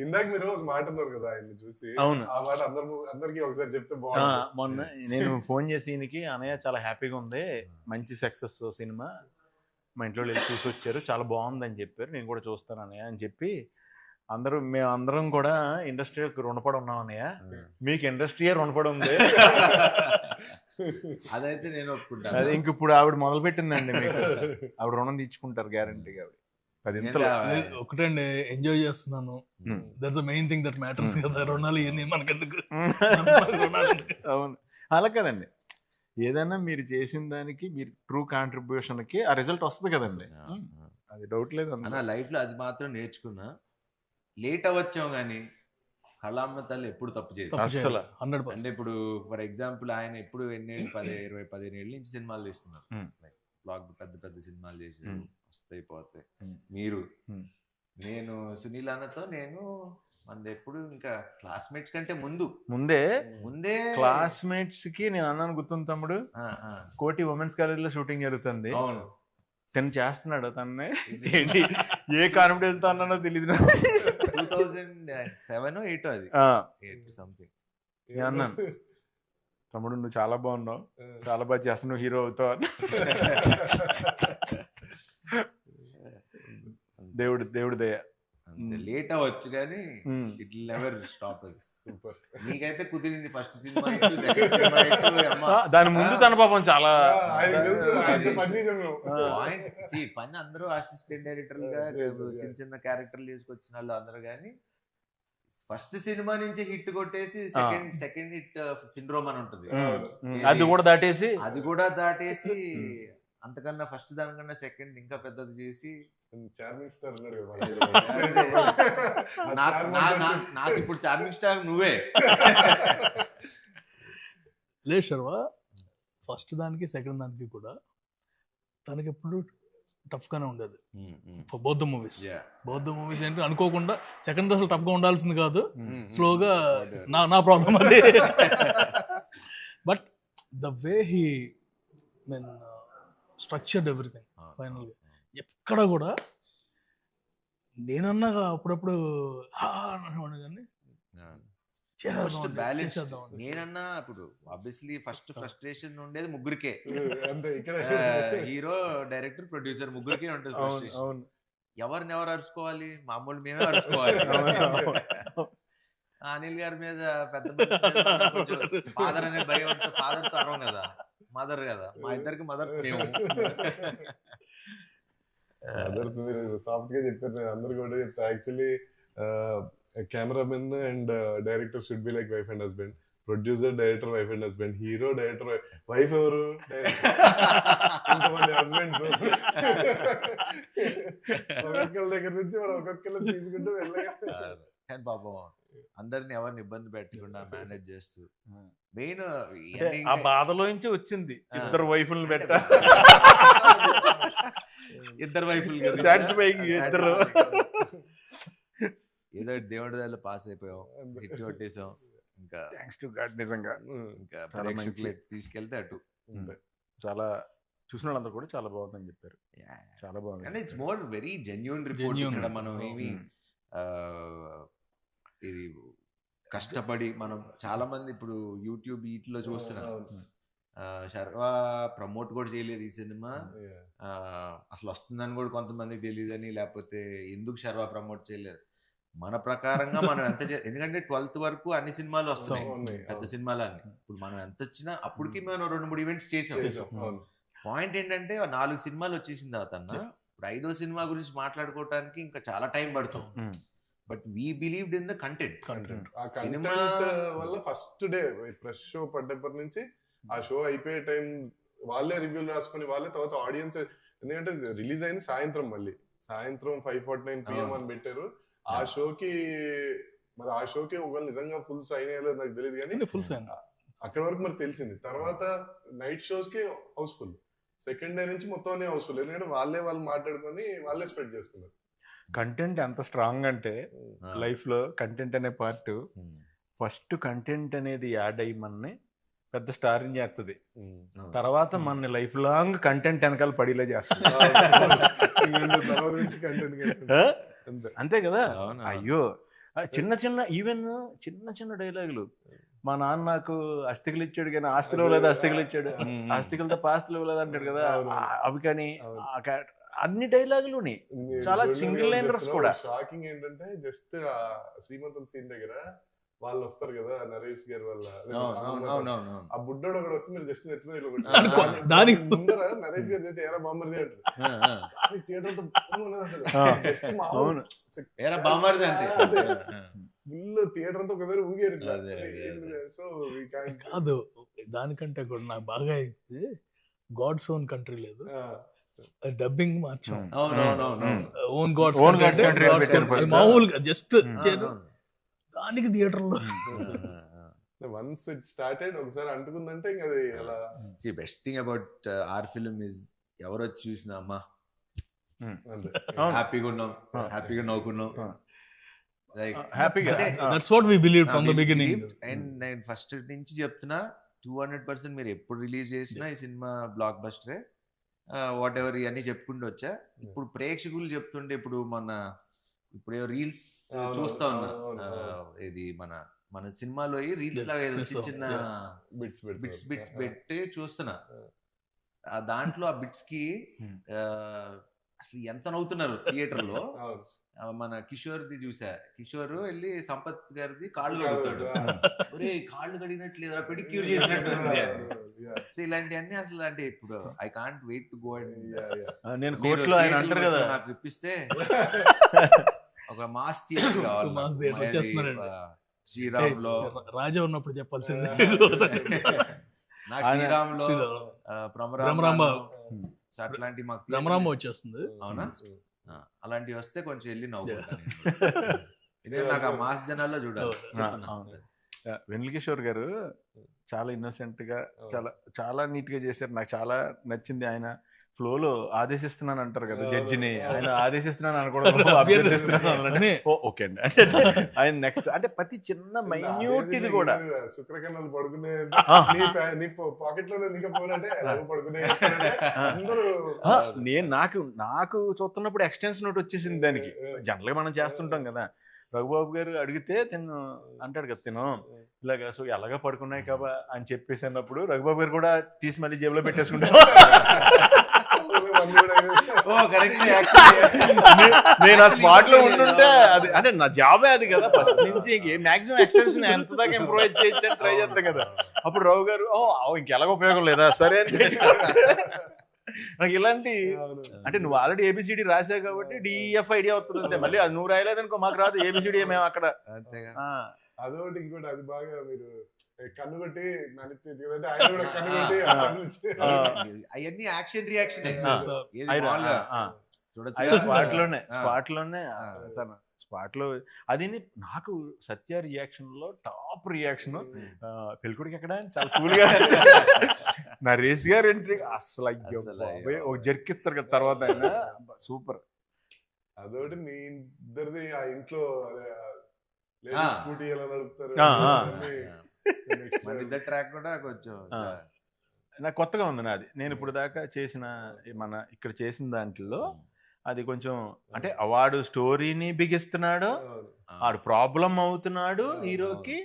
ఇందాక మీరు ఒక మాట అన్నారు కదా ఆయన్ని చూసి. అవును, ఆ మాట అందరికి ఒకసారి చెప్తే బాగుంది. మొన్న నేను ఫోన్ చేసి ఈయనకి, అన్నయ్య చాలా హ్యాపీగా ఉంది, మంచి సక్సెస్ సినిమా, మా ఇంట్లో వెళ్ళి చూసి వచ్చారు, చాలా బాగుందని చెప్పారు, నేను కూడా చూస్తాను అన్నయ్య అని చెప్పి, మేమందరం కూడా ఇండస్ట్రీకి రుణపడి ఉన్నాం అన్నయ్య, మీకు ఇండస్ట్రీయే రుణపడి ఉంది. అదైతే నేను ఒప్పుకుంటాను. అది ఇంక ఇప్పుడు ఆవిడ మొదలు పెట్టిందండి, మీకు ఆవిడ రుణం తీర్చుకుంటారు గ్యారంటీగా. ఒకటండి, ఎంజాయ్ చేస్తున్నాను, that's the main thing that matters కదా. రుణాలు ఇవన్నీ మనకెందుకు? అవును, అలా కదండి, ఏదైనా మీరు చేసిన దానికి మీరు ట్రూ కాంట్రిబ్యూషన్కి ఆ రిజల్ట్ వస్తుంది కదండి, అది డౌట్ లేదు అన్న. లైఫ్లో అది మాత్రం నేర్చుకున్నా, లేట్ అవ్వచ్చాం కానీ కళామ్మ తల్లి ఎప్పుడు తప్పు చేయదు అసలు. అంటే ఇప్పుడు ఫర్ ఎగ్జాంపుల్ ఆయన ఎప్పుడు 15 ఏళ్ళ నుంచి సినిమాలు తీస్తున్నారు, బ్లాక్ పెద్ద పెద్ద సినిమాలు చేసి వస్తాయి పోతాయి. మీరు నేను సునీల్ అన్నతో మనది ఎప్పుడు ఇంకా క్లాస్మేట్స్ కంటే ముందే క్లాస్మేట్స్ కి నేను అన్నాను, గుర్తుంది తమ్ముడు, కోటి ఉమెన్స్ కాలేజ్ లో షూటింగ్ జరుగుతుంది, అవును, తను చేస్తున్నాడు, తన్నే ఏ కాన్ఫిడెన్స్ తో అన్నానో తెలియదు, 2007 8 అది సంథింగ్. అన్నాను, తమ్ముడు నువ్వు చాలా బాగున్నావు, చాలా బాగా చేస్తున్నావు, హీరో అవుతావు. దేవుడి దయ. లేట్ అవ్వచ్చు కానీ it will never stop us. నీకైతే కుదిరింది ఫస్ట్ సినిమా, దాని ముందు తన పాపం చాలా పని అందరూ అసిస్టెంట్ డైరెక్టర్లుగా చిన్న క్యారెక్టర్లు తీసుకొచ్చిన వాళ్ళు అందరూ, కానీ ఫస్ట్ సినిమా నుంచి హిట్ కొట్టేసి సెకండ్ హిట్ సిండ్రోమ్ అని ఉంటుంది, అది కూడా దాటేసి అంతకన్నా ఫస్ట్ దానికన్నా సెకండ్ ఇంకా పెద్దది చేసి చార్మింగ్ స్టార్ నాకు ఇప్పుడు చార్మింగ్ స్టార్ నువ్వే. లేదు శర్వ, ఫస్ట్ దానికి సెకండ్ దానికి కూడా తనకి ఎప్పుడు టఫ్ గానే ఉండేది. బౌద్ధ మూవీస్ ఏంటి అనుకోకుండా సెకండ్ అసలు టఫ్ గా ఉండాల్సింది కాదు, స్లోగా నా ప్రాబ్లం అది. But the way he structured everything final గా, ఎక్కడ కూడా నేనన్నా అప్పుడప్పుడు కానీ నేనన్నా ఇప్పుడు ఆబ్వియస్లీ ఫస్ట్ ఫ్రస్ట్రేషన్ ఉండేది ముగ్గురికే, హీరో డైరెక్టర్ ప్రొడ్యూసర్ ముగ్గురికే ఉంటుంది ఫ్రస్ట్రేషన్. ఎవరు అరుచుకోవాలి? మామూలు మేమే అరుచుకోవాలి. అనిల్ గారి మీద పెద్ద ఫాదర్ అనే భయం ఉంటే ఫాదర్ తో అరవం కదా, మదర్ కదా, మా ఇద్దరికి మదర్స్ మేము. మదర్స్ మీరు సాఫ్ట్ గా చెప్పారు, నేను అందరు కూడా చెప్తా. Actually cameraman and director should be like wife and husband, producer director wife and husband, hero director wife, ఎవరు ఇంతమంది హస్బెండ్స్, ఒక్కొక్కరి దగ్గర నుంచి మనం ఒక్కొక్కరు తీసుకుంటూ వెళ్ళగా. కానీ పాపం అందరిని ఎవరిని ఇబ్బంది పెట్టకుండా మేనేజ్ చేస్తూ, మెయిన్ ఆ బాధలో నుంచి వచ్చింది ఇద్దరు వైఫుల్ని పెట్ట, ఇద్దరు వైఫుల్ ఏదో దేవుడి దగ్గర పాస్ అయిపోయాం, హిట్ కొట్టేసాం, ఇంకా నిజంగా ఇంకా తీసుకెళ్తే అటు చాలా చూసిన వాళ్ళందరూ కూడా చాలా బాగుందని చెప్పారు, చాలా బాగుంది. And it's more very genuine report. ఇక్కడ మనం ఏమి ఇది కష్టపడి మనం చాలా మంది ఇప్పుడు యూట్యూబ్ వీటిలో చూస్తున్నాం, శర్వ ప్రమోట్ కూడా చేయలేదు ఈ సినిమా, అసలు వస్తుందని కూడా కొంతమందికి తెలియదని, లేకపోతే ఎందుకు శర్వ ప్రమోట్ చేయలేదు. మన ప్రకారంగా మనం ఎంత ఎందుకంటే 12th వరకు అన్ని సినిమాలు వస్తున్నాయి, పెద్ద సినిమాలన్నీ. ఇప్పుడు మనం ఎంత వచ్చినా అప్పటికి మనం 2-3 ఈవెంట్స్ చేసాం. పాయింట్ ఏంటంటే 4 సినిమాలు వచ్చేసింది తర్వాత, ఇప్పుడు 5వ సినిమా గురించి మాట్లాడుకోవటానికి ఇంకా చాలా టైం పడుతుంది. But we believed in the content. Cinema వల్ల ఫస్ట్ డే ప్రెస్ షో పడ్డప్పటి నుంచి ఆ షో అయిపోయే టైం వాళ్ళే రివ్యూలు రాసుకుని వాళ్ళే తర్వాత ఆడియన్స్, ఎందుకంటే రిలీజ్ అయింది సాయంత్రం, మళ్ళీ సాయంత్రం 5:49 PM అని పెట్టారు. ఆ షోకి ఒకవేళ నిజంగా ఫుల్ సైన్ అయ్యాలో నాకు తెలియదు, కానీ ఫుల్ సైన్ అక్కడ వరకు మరి తెలిసింది. తర్వాత నైట్ షోస్ కి హౌస్ఫుల్, సెకండ్ డే నుంచి మొత్తం హౌస్ఫుల్, ఎందుకంటే వాళ్ళు మాట్లాడుకొని వాళ్ళే స్ప్రెడ్ చేసుకున్నారు. కంటెంట్ ఎంత స్ట్రాంగ్ అంటే లైఫ్లో కంటెంట్ అనే పార్ట్ ఫస్ట్ కంటెంట్ అనేది యాడ్ అయ్యి మనని పెద్ద స్టార్ని చేస్తుంది, తర్వాత మన లైఫ్ లాంగ్ కంటెంట్ వెనకాల పడిలే చేస్తుంది. అంతే కదా. అయ్యో చిన్న చిన్న ఈవెన్ చిన్న చిన్న డైలాగులు, మా నాన్న నాకు అస్థికలు ఇచ్చాడు కానీ ఆస్తులు ఇవ్వలేదు, అస్థికలు ఇచ్చాడు అస్థికలతో పాస్తులు ఇవ్వలేదు అంటాడు కదా, అవి కానీ అన్ని డైలాగులుని చాలా సింగిల్ లైనర్స్ కూడా. షాకింగ్ ఏంటంటే జస్ట్ శ్రీమంతుల సీన్ దగ్గర వాళ్ళు వస్తారు కదా నరేష్ గారి వల్ల, ఆ బుడ్డోడు ఒకటి వస్తే మీరు జస్ట్ దానికి ముందర నరేష్ గారు చేస్తే ఏరా బామ్మర్ది అంటారు, థియేటర్ ఫుల్ థియేటర్ అంతా ఒకసారి ఊగారు. సో కాదు, దానికంటే కూడా నాకు బాగా అయితే గాడ్స్ ఓన్ కంట్రీ లేదు, డబ్బింగ్ మార్చాం, ఓన్ గాడ్స్ కంట్రీ మామూలుగా జస్ట్ దానికి థియేటర్ లో వన్స్ ఇట్ స్టార్టెడ్ ఒకసారి అంటుకుందంటే ఇంకా అది అలా. Best thing about our film is ఎవరు వచ్చి చూసినా అమ్మా హ్యాపీగా ఉన్నాం, హ్యాపీగా నవ్వుకున్నాం, that's what we believe from the beginning. And నేను ఫస్ట్ నుంచి చెప్తున్నా 200% మీరు ఎప్పుడు రిలీజ్ చేసినా ఈ సినిమా బ్లాక్ బస్టరే, వాట్ ఎవర్ ఇవన్నీ చెప్పుకుంటూ వచ్చా. ఇప్పుడు ప్రేక్షకులు చెప్తుంటే ఇప్పుడు రీల్స్ చూస్తా ఉన్నా, ఇది మన సినిమాలో రీల్స్ లాగా చిన్న బిట్స్ పెట్టి చూస్తున్నా, దాంట్లో ఆ బిట్స్ కి అసలు ఎంత నవ్వుతున్నారు థియేటర్ లో. మన కిషోర్ది చూసా, కిషోర్ వెళ్ళి సంపత్ గారిది కాళ్ళు కడుగుతాడు, ఒరే కాళ్ళు కడిగినట్లేదా పెడిక్యూర్ చేసినట్టు. సో ఇలాంటివన్నీ అసలు అంటే ఇప్పుడు I can't wait to go and నేను కోర్టులో ఆయన అంటారు కదా నాకు ఇప్పిస్తే ఒక మాస్ థియేటర్ కావాలి. శ్రీరామ్ లో రాజా ఉన్నప్పుడు చెప్పాల్సింది, నాకు శ్రీరామ్ లో భ్రమరాంబ అట్లాంటి మాకు భ్రమరాంబ వచ్చేస్తుంది. అవునా, అలాంటివి వస్తే కొంచెం వెళ్ళి నవ్వుకుంటాను. నాకు ఆ మాస్ జనాల్లో చూడాలి. వెన్నెల కిషోర్ గారు చాలా ఇన్నోసెంట్ గా చాలా చాలా నీట్ గా చేశారు. నాకు చాలా నచ్చింది. ఆయన ఫ్లోలో ఆదేశిస్తున్నాను అంటారు కదా జడ్జిని, ఆయన ఆదేశిస్తున్నాను అనుకోవడం ఓకే అండి. ఆయన నెక్స్ట్ అంటే ప్రతి చిన్న మైన్యూట్ ఇది కూడా శుక్రకన్నాలు పడుకునే పాకెట్ లో పడుకునే నేను నాకు చూస్తున్నప్పుడు ఎక్స్టెన్షన్ నోట్ వచ్చేసింది దానికి. జనరల్ గా మనం చేస్తుంటాం కదా, రఘుబాబు గారు అడిగితే తిను అంటాడు కదా తిను ఇలాగా, సో ఎలాగా పడుకున్నాయి కాబా అని చెప్పేసి అన్నప్పుడు రఘుబాబు గారు కూడా తీసి మళ్ళీ జేబులో పెట్టేసుకుంటారు. నేను ఆ స్పాట్ లో ఉంటుంటే అది అంటే నా జాబే అది కదా, ఫస్ట్ నుంచి మాక్సిమం ఎక్స్టెన్షన్ ఎంత దాకా ఇంప్రూవైజ్ చేయొచ్చు అని ట్రై చేస్తాను కదా. అప్పుడు రావు గారు ఇంకెలాగ ఉపయోగం లేదా సరే అని నాకు ఇలాంటి అంటే నువ్వు ఆల్రెడీ ఏబిసిడి రాసావు కాబట్టి డిఎఫ్ ఐడియా అవుతుంది, మళ్ళీ అది నువ్వు రాయలేదనుకో మాకు రాదు ఏబిసిడి మేము అక్కడ. అదొకటి ఇంకోటి అది బాగా మీరు కన్ను కొట్టి నన్ను ఆయన కూడా కన్ను కొట్టి అవన్నీ యాక్షన్ రియాక్షన్ స్పాట్ లో అది నాకు సత్య రియాక్షన్ లో టాప్ రియాక్షన్. పెళ్ళికొడికి ఎక్కడ చాలా కూల్ గా నరేష్ గారు ఎంట్రీ అసలు ఒక జర్కిస్తారు కదా తర్వాత ఆయన సూపర్. అదొకటి మీ ఇద్దరిది ఆ ఇంట్లో స్కూటీ ఎలా నడుపుతారు ట్రాక్ కూడా కొంచెం నాకు కొత్తగా ఉంది. నాది నేను ఇప్పుడు దాకా చేసిన మన ఇక్కడ చేసిన దాంట్లో అది కొంచెం అంటే వాడు స్టోరీని బిగిస్తున్నాడు, ఆడు ప్రాబ్లం అవుతున్నాడు హీరోకి,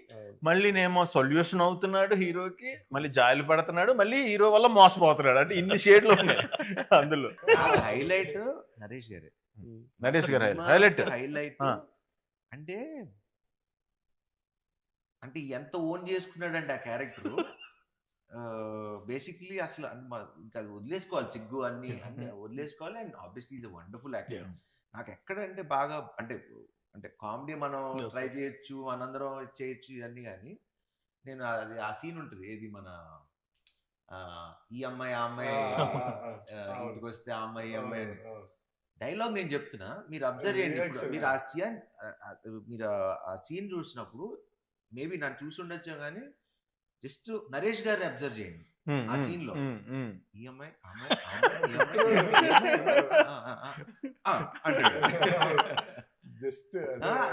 మళ్ళీ నేమో సొల్యూషన్ అవుతున్నాడు హీరోకి, మళ్ళీ జాలి పడుతున్నాడు, మళ్ళీ హీరో వల్ల మోసపోతున్నాడు. అంటే ఇన్ని షేడ్లు ఉన్నాయి అందులో. హైలైట్ నరేష్ గారు హైలైట్ అంటే ఎంత ఓన్ చేసుకున్నాడంటే ఆ క్యారెక్టర్ బేసిక్లీ అసలు ఇంకా వదిలేసుకోవాలి, సిగ్గు అన్ని వదిలేసుకోవాలి. And obviously is a wonderful actor. నాకు ఎక్కడంటే బాగా అంటే కామెడీ మనం ట్రై చేయొచ్చు, మనందరం చేయొచ్చు ఇవన్నీ, కానీ నేను అది ఆ సీన్ ఉంటుంది ఏది మన ఈ అమ్మాయి ఆ అమ్మాయి ఇంటికి వస్తే ఆ అమ్మాయి ఈ అమ్మాయి డైలాగ్ నేను చెప్తున్నా, మీరు అబ్జర్వ్ చేయండి. మీరు ఆ సీన్ చూసినప్పుడు మేబీ నన్ను చూసి ఉండొచ్చు కానీ జస్ట్ నరేష్ గారిని అబ్జర్వ్ చేయండి. ఆ scene లో. ఈ అమ్మాయి జస్ట్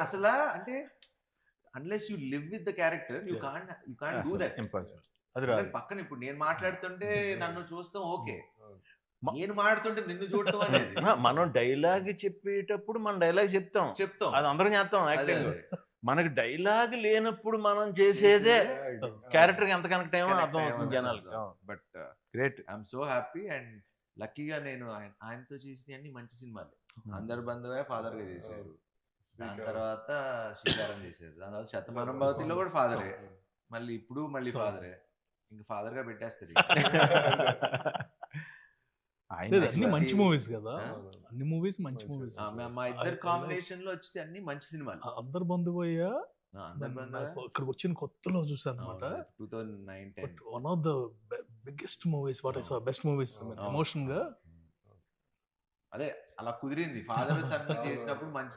అసలు అంటే unless you live with the character you can't do that. Impossible. అది రాదు. పక్కన ఇప్పుడు నేను మాట్లాడుతుంటే నన్ను చూస్తాం ఓకే, నేను మాట్లాడుతుంటే నిన్ను చూడటం అనేది మనం డైలాగ్ చెప్పేటప్పుడు మనం డైలాగ్ చెప్తాం, అది అందరం చేస్తాం యాక్టింగ్. మనకి డైలాగ్ లేనప్పుడు మనం చేసేదే క్యారెక్టర్ ఎంత కనెక్ట్ అయ్యామో అర్థం అవుతుంది జనాలకి. But great. I'm so happy and లక్కీగా నేను ఆయనతో చేసిన అన్ని మంచి సినిమాలు. అందరి బంధువే ఫాదర్ గా చేశారు, దాని తర్వాత శ్రీకారం చేశారు, దాని తర్వాత శతమానం భవతిలో కూడా ఫాదరే, మళ్ళీ ఇప్పుడు మళ్ళీ ఫాదరే, ఇంకా ఫాదర్ గా పెట్టేస్తారు. అన్ని మంచి మూవీస్ కదా, అన్ని మూవీస్ మంచి మూవీస్. మా ఇద్దరు కాంబినేషన్ లో వచ్చి అన్ని మంచి సినిమాలు. అందరు బంధువయ్యా అందరి బంధువే ఇక్కడికి వచ్చిన కొత్తలో చూసాను అనమాట. 2009-10 one of the biggest movies, what I saw, best movies emotion గా. అదే అలా కుదిరింది. ఫాదర్ సన్ చేసినప్పుడు మంచి